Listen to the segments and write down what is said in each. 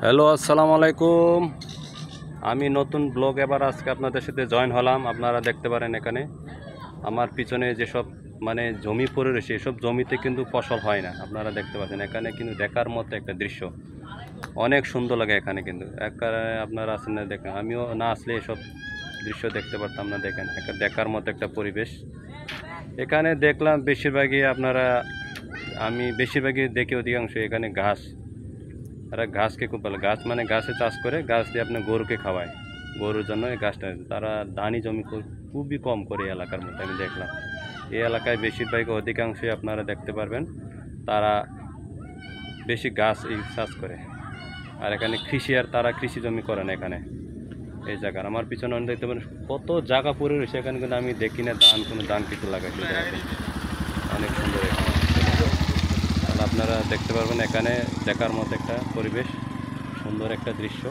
Hello, আসসালামু আলাইকুম। আমি নতুন ব্লগ এবার আজকে আপনাদের সাথে জয়েন হলাম। আপনারা দেখতে পারেন এখানে আমার পিছনে যেসব জমি পড়ে রয়েছে, এসব জমিতে কিন্তু ফসল হয় না। আপনারা দেখতে পাচ্ছেন এখানে কিন্তু দেখার মতো একটা দৃশ্য, অনেক সুন্দর লাগে এখানে। কিন্তু আপনারা আসেন না, দেখেন, আমিও না আসলে এসব দৃশ্য দেখতে পারতাম না। দেখেন, একটা দেখার মতো একটা পরিবেশ এখানে দেখলাম। আমি বেশিরভাগই দেখি অধিকাংশ এখানে ঘাস, তারা ঘাসকে খুব ভালো, গাছ গাছে চাষ করে, গাছ দিয়ে আপনার গরুকে খাওয়ায়। গরুর জন্য এই গাছটা, তারা ধানি জমি খুবই কম করে এই এলাকার মধ্যে আমি দেখলাম। এই এলাকায় বেশিরভাগ অধিকাংশই আপনারা দেখতে পারবেন তারা বেশি গাছ এই চাষ করে। আর এখানে তারা কৃষি জমি করে না এখানে। এই জায়গার আমার পিছনে দেখতে পারেন কত জায়গা পড়ে রয়েছে এখানে, কিন্তু আমি দেখি না কোনো ধান কিছু লাগাইছে। অনেক সুন্দর এখানে, তাহলে আপনারা দেখতে পারবেন এখানে দেখার মতো একটা পরিবেশ, সুন্দর একটা দৃশ্য।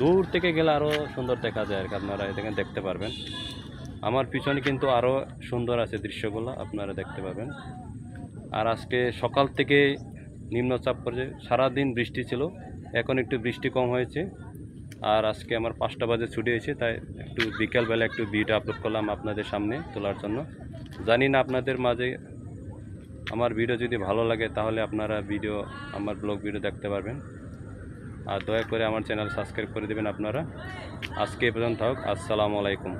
দূর থেকে গেলে আরও সুন্দর দেখা যায় আর কি, আপনারা এখানে দেখতে পারবেন। আমার পিছনে কিন্তু আরও সুন্দর আছে দৃশ্যগুলো, আপনারা দেখতে পাবেন। আর আজকে সকাল থেকে নিম্নচাপ পড়েছে, সারাদিন বৃষ্টি ছিল, এখন একটু বৃষ্টি কম হয়েছে। আর আজকে আমার 5টা বাজে ছুটি হয়েছে, তাই একটু বিকালবেলা একটু ভিডিও আপলোড করলাম আপনাদের সামনে তোলার জন্য। জানি না আপনাদের মাঝে আমার ভিডিও যদি ভালো লাগে তাহলে আপনারা আমার ব্লগ ভিডিও দেখতে পারবেন। আর দয়া করে আমার চ্যানেল সাবস্ক্রাইব করে দেবেন আপনারা। আজকে এ পর্যন্ত থাকুক। আসসালামু আলাইকুম।